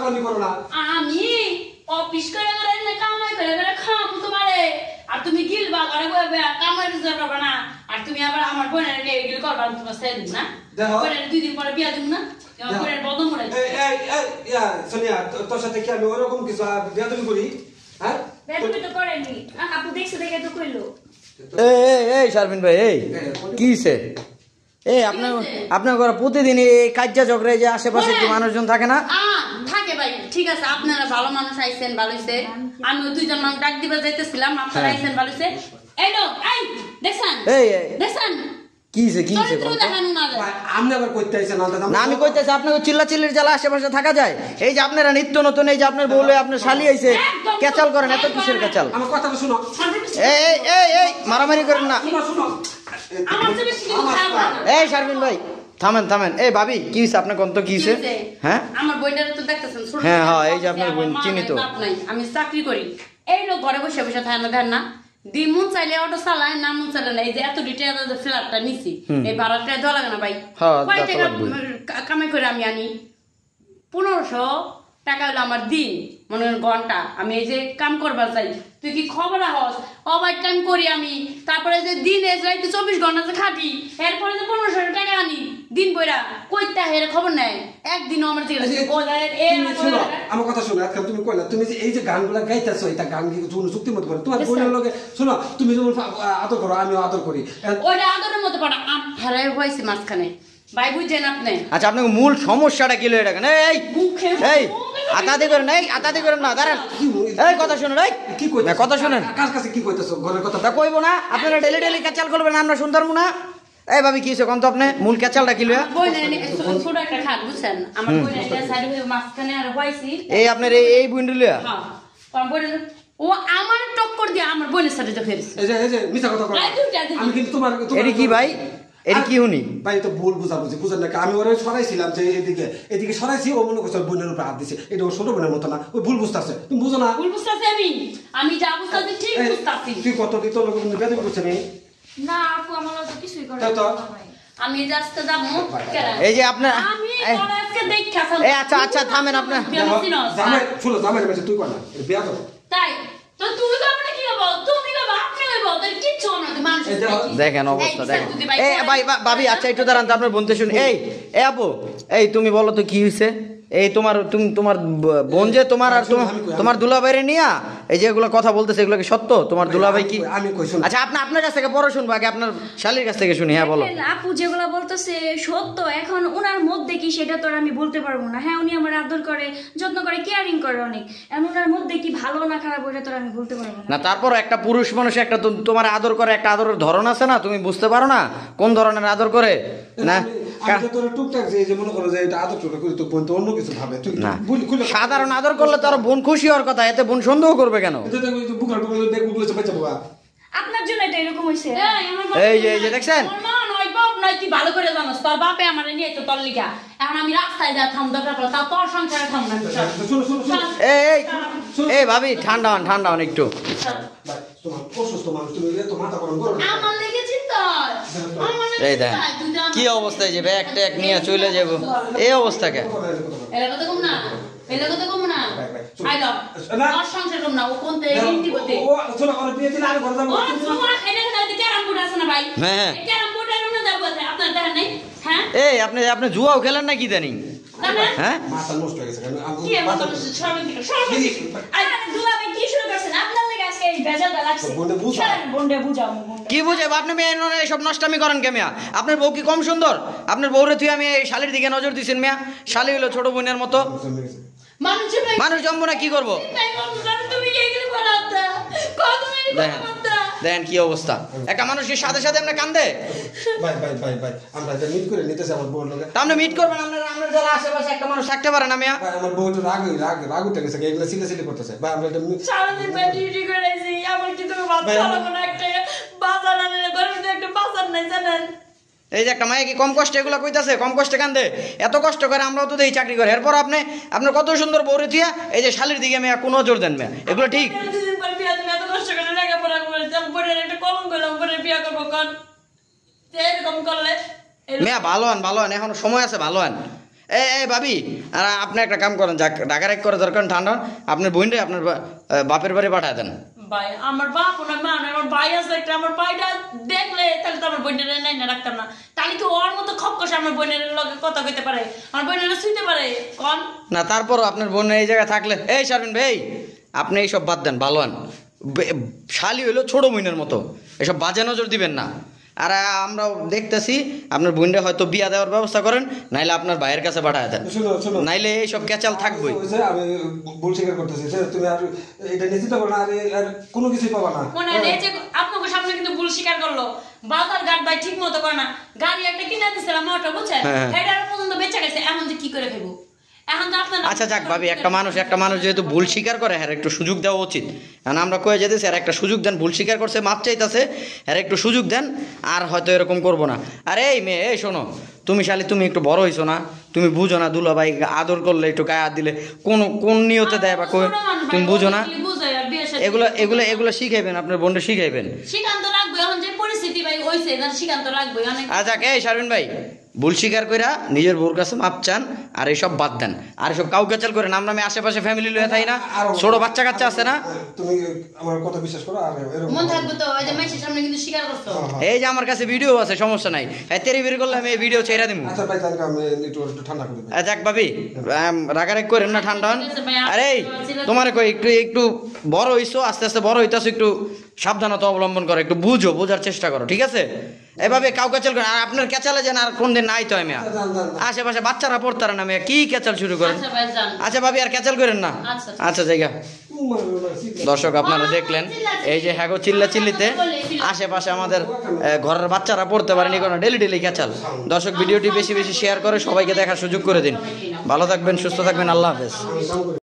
পাগলামি করো না আমি অফিস করে না কামাই করে খাম তোমারে আর তুমি গিলবা ঘরে বসে কামাই করবে না আর তুমি আবার আমার বোনের নিয়ে গিল করবা তোমার ছেড়ে দিন না বোনের 2 দিন পরে বিয়া দিন না বোনের বদম মুড়াই সোনিয়া তোর সাথে কি আমি ওরকম কিছু বিয়া তুমি করি হ্যাঁ বেদবি তো করেনি আপু দেখছে দেখে তো কইলো এই শারমিন ভাই এই কিছে এই আপনার ঘরে প্রতিদিন এই কাজ্জা ঝগড়ায় যে আশেপাশে কি মানুষজন থাকে না থাকে ভাই ঠিক আছে আপনারা ভালো মানুষ আইছেন ভালো হইছে আমি 2 জন মানুষ ডাক দিবা যাইতেছিলাম আপনারা আইছেন ভালো হইছে এই লোক এই দেখছেন দেখছেন কিছে আমি আবার কইতে আইছেন না আমি কইতেছি আপনাকে চিল্লাচিল্লির জ্বালা আশেপাশে থাকা যায় এই যে আপনারা নিত্য নতুন এই যে আপনার বউলে আপনার শালি আইছে কেচাল করেন এত কিসের কেচাল আমার কথাটা শুনো এই মারামারি করেন না শুনো এই শারমিন ভাই থামেন এই ভাবি কি হইছে আপনার কোন তো কি হইছে হ্যাঁ আমার বইটারে তো দেখতেছেন ছোট হ্যাঁ এই যে আপনার বোন চিনি তো আমি চাকরি করি এই লোক ঘরে বসে বসে থাকে না দেন না দিমুন চাইলে অটো চালায় না মন চালে না এই যে এত ডিটেইল ফ্ল্যাটটা নিছি এই ভাড়াটা দেওয়া লাগে না ভাই কয় টাকা কামাই করে আমি আনি 1500 টাকা হলো আমার দিন মনে করেন ঘন্টা আমি এই যে কাম করবার চাই তুই কি খবর হস ওভার টাইম করি আমি তারপরে যে দিনে রাইতে 24 ঘন্টা যে খাটি এরপরে যে 1500 টাকা আনি দিন বইরা কইতা হের খবর নাই একদিনও আমার থেকে আমার কথা শোনো আজকাল তুমি কইলা তুমি যে এই যে গানগুলা গাইতেছো এটা গান কি কোনো চুক্তি মত করে তোমার বোনের লগে শোনো তুমি যেমন আদর করো আমিও আদর করি ওইটা আদরের মতো পড়া হেরাই হইছে মাঝখানে ভাই বুঝছেন আপনি আচ্ছা আপনাকে মূল সমস্যাটা কি লয়ে রাখেন এই আতাদি করেন না দাঁড়ান এই কথা শুনুন কি কইতা কথা শুনেন কার কাছে কি কইতাছো ঘরের কথা তা কইবো না আপনারা ডেলি কেচাল করবেন আমরা শুনতে পারবো না এই ভাবি কি হইছে কোন তো আপনি মূল কেচালটা কি লয়া ছোট একটা খাট বুঝছেন আমার বোনের সাইডে মাঝখানে আর হইছি এই আপনার এই বুইন্ডু লয়া হ্যাঁ কোন বোনের ও আমার টক্কর দিয়ে আমার বোনের সাথে তো ফেরছে এই যে মিছা কথা কও আমি কিন্তু তোমার এরি কি ভাই এরি কি হুনি ভাই তো ভুল বুঝেন না আমি ওরে সরাইছিলাম যে এদিকে সরাইছি ও মনে করছে বোনের উপর হাত দিছে এটা ওর ছোট বোনের মতো না ওই ভুল বুঝতাছে তুমি বুঝো না ভুল বুঝতাছি আমি যা বুঝতাছি ঠিক বুঝতাছি তুই কত দিন তোর লোক বেদবি করছিস না আপু আমার তো কিছুই করে তো আমি আজকে যাবো এই যে আপনার আমি আজকে দেখাছাম এই আচ্ছা থামেন আপনি জামাই তুই কর না বিয়া কর তাই তো তুই কর না কি হবে তুমি বাবা আপনি হইব তাই কিচ্ছু না মানুষ দেখেন অবস্থা দেখেন এই ভাই ভাবি আচ্ছা একটু দাঁড়ান তো আপনার বলতে শুনি এই আপু এই তুমি বলো তো কি হইছে এই তোমার বোন যে তোমার আর তোমার দুলাভাইরে নিয়া এই যে এগুলো কথা বলতেছে এগুলো কি সত্য তোমার দুলাভাই কি আচ্ছা আপনার কাছ থেকে পরে শুনবো আগে আপনার শালীর কাছ থেকে শুনি হ্যাঁ বলো আপু যেগুলো বলতেছে সত্য এখন ওনার মধ্যে কি সেটা তো আর আমি বলতে পারবো না হ্যাঁ উনি আমার আদর করে যত্ন করে কেয়ারিং করে অনেক এখন ওনার মধ্যে কি ভালো না খারাপ ওটা তো আমি বলতে পারবো না তারপর একটা পুরুষ মানুষ একটা তোমার আদর করে একটা আদরের ধরন আছে না তুমি বুঝতে পারো না কোন ধরনের আদর করে না সাধারণ আদর করলে তো আর বোন খুশি হওয়ার কথা এতে বোন সন্দেহ করবে কেন আপনার জন্য এটা এরকম হয়েছে এই যে দেখছেন কি ভালো করে জানোস তোর বাপে আমার নিয়ে তো তোর লিগা এখন আমি রাস্তায় যা থাম দরকার পড়ে তা তোর সংসারে থাম না এই ভাবি ঠান্ডা হন একটু আমার লেগে এই দেখেন কি অবস্থায় যে ব্যাগ ট্যাগ নিয়ে চলে যাব এই অবস্থা কে এলাকা তো কম না আইলো তোর সংসারে কম না ও কোন তে ইন্টি করতে ও ছোট করে বিয়ে দিলে আর ঘর যাব ও তোমার খাইলে খাইতে ক্যারাম বোর্ড আছে না ভাই হ্যাঁ ক্যারাম বোর্ডের রুমে যাব আপনার দেখা নাই হ্যাঁ এই আপনি জুয়াও খেলেন না কি জানি হ্যাঁ মাথা নষ্ট হয়ে গেছে কি মাথা সর্বদিক আই দুলাবে কি শুরু করছেন আপনার লাগি আজকে এই বেজালটা লাগছে বন্ডে বুঝাও কি বুঝে আপনি মেয়ে সব নষ্টামি করেন কে মিয়া আপনার বউ কি কম সুন্দর আপনার বউরে তুই আমি এই শালির দিকে নজর দিছেন মিয়া শালি হলো ছোট বোনের মতো মানুষ জন্ম না কি করবো দেখেন কি অবস্থা একটা মানুষের সাথে সাথে আমরা কান্দে আমরা মিট করবেন আপনার যারা আশেপাশে একটা মানুষ থাকতে পারে না মিয়া আমার বউ তো রাগ উঠে গেছে এগুলো সিলে করতেছে ভাই আমরা সারাদিন ডিউটি করেছি আমার কি তুমি একটা বাজার আনে ঘরে একটা বাজার নাই জানেন এই যে একটা মায়ে কি কম কষ্টে এগুলো কইতাছে কম কষ্টে কান্দে এত কষ্ট করে আমরাও তো এই চাকরি করি এরপর আপনার কত সুন্দর বউরে থিয়া এই যে শালির দিকে মেয়া কোনো জোর দেন মেয়া এগুলো ঠিক মেয়া ভালো হন এখন সময় আছে ভালো হন এই ভাবি, আর আপনি একটা কাম করেন, ঢাকা রাখ করে দরকার ঠান্ডা, আপনার বোনরে আপনার বাপের বাড়ি পাঠায় দেন। ভাই আমার বাপ না মা না, আমার ভাই আছে একটা, আমার ভাইটা দেখলে তাহলে তো আমার বোনের নাই না রাখতাম না, তাহলে কি ওর মতো খপকস আমার বোনের লগে কথা কইতে পারে, আমার বোনের শুইতে পারে কোন না? তারপরও আপনার বোন এই জায়গায় থাকলে, এই শারমিন ভাই আপনি এইসব বাদ দেন, ভালো হন। শালি হইলো ছোট বোনের মতো, এসব বাজে নজর দিবেন না। আর আমরাও দেখতেছি আপনার বোনরে হয়তো বিয়া দেওয়ার ব্যবস্থা করেন, নাইলে আপনার ভাইয়ের কাছে পাঠায় দেন, নাইলে এইসব ক্যাচাল থাকবেই। আমি ভুল স্বীকার করতেছি, তুমি আর এটা নিশ্চিত করো না, আর কোনো কিছুই পাবা না। মনে হয় এই যে আপনাকে সামনে কিন্তু ভুল স্বীকার করলো, বাজার ঘাট ভাই ঠিক মতো করে না, গাড়ি একটা কিনে দিছিলাম অটো, বুঝছেন, এটার পর্যন্ত বেঁচে গেছে, এখন যে কি করে খাইবো এখন তো আপনার। আচ্ছা যাক ভাবি, একটা মানুষ যেহেতু ভুল স্বীকার করে, হ্যাঁ একটু সুযোগ দেওয়া উচিত। কারণ আমরা কয়ে যেতেছি আর একটা সুযোগ দেন, ভুল স্বীকার করছে, মাপ চাইতেছে, আর একটু সুযোগ দেন, আর হয়তো এরকম করবো না। আর এই মেয়ে, এই শোনো, তুমি শালি তুমি একটু বড় হইছো না, তুমি বুঝো না দুলা ভাই আদর করলে একটু গায়ে হাত দিলে কোন নিয়তে দেয় বা তুমি বুঝো না। এগুলো শিখাইবেন, আপনার বোনটা শিখাইবেন, সিদ্ধান্ত রাখবো এখন যে পরিস্থিতি ভাই হইছে, সিদ্ধান্ত রাখবো অনেক। আচ্ছা এই শারমিন ভাই, ভুল স্বীকার কইরা নিজের বউর কাছে মাপ চান, আর এইসব বাদ দেন, আর এসব কাউকে চাল করেন। আমরা আশেপাশে ফ্যামিলি লয়ে থাকি না, ছোট বাচ্চা কাচ্চা আছে না, তুমি আমার কথা বিশ্বাস করো, আর মন থাকবে তো এই যে মাইসের সামনে কিন্তু স্বীকার করছো। এই যে আমার কাছে ভিডিও আছে, সমস্যা নাই, তেরি বের করলে আমি এই ভিডিও ছেড়ে দিব। আচ্ছা ভাই, তাহলে আমি একটু ঠান্ডা করে দিই। যাক ভাবি, রাগারাগ করেন না, ঠান্ডা হন। আরে তোমার কই একটু বড় হইছো, আস্তে আস্তে বড় হইতাছো, একটু সাবধানতা অবলম্বন করো, একটু বোঝার চেষ্টা করো, ঠিক আছে? এভাবে কাউ ক্যাচাল করেন, আর আপনার ক্যাচালে যেন আর কোনদিন নাই তো আমি আশেপাশে বাচ্চারা পড়তারা না, মেয়ে কি ক্যাচাল শুরু করেন। আচ্ছা ভাবি, আর ক্যাচাল করেন না। আচ্ছা জায়গা দর্শক আপনারা দেখলেন, এই যে হ্যাগো চিল্লিতে আশেপাশে আমাদের ঘরের বাচ্চারা পড়তে পারেনি, কোনো ডেলি ক্যাচাল। দর্শক ভিডিওটি বেশি শেয়ার করে সবাইকে দেখার সুযোগ করে দিন। ভালো থাকবেন, সুস্থ থাকবেন, আল্লাহ হাফেজ।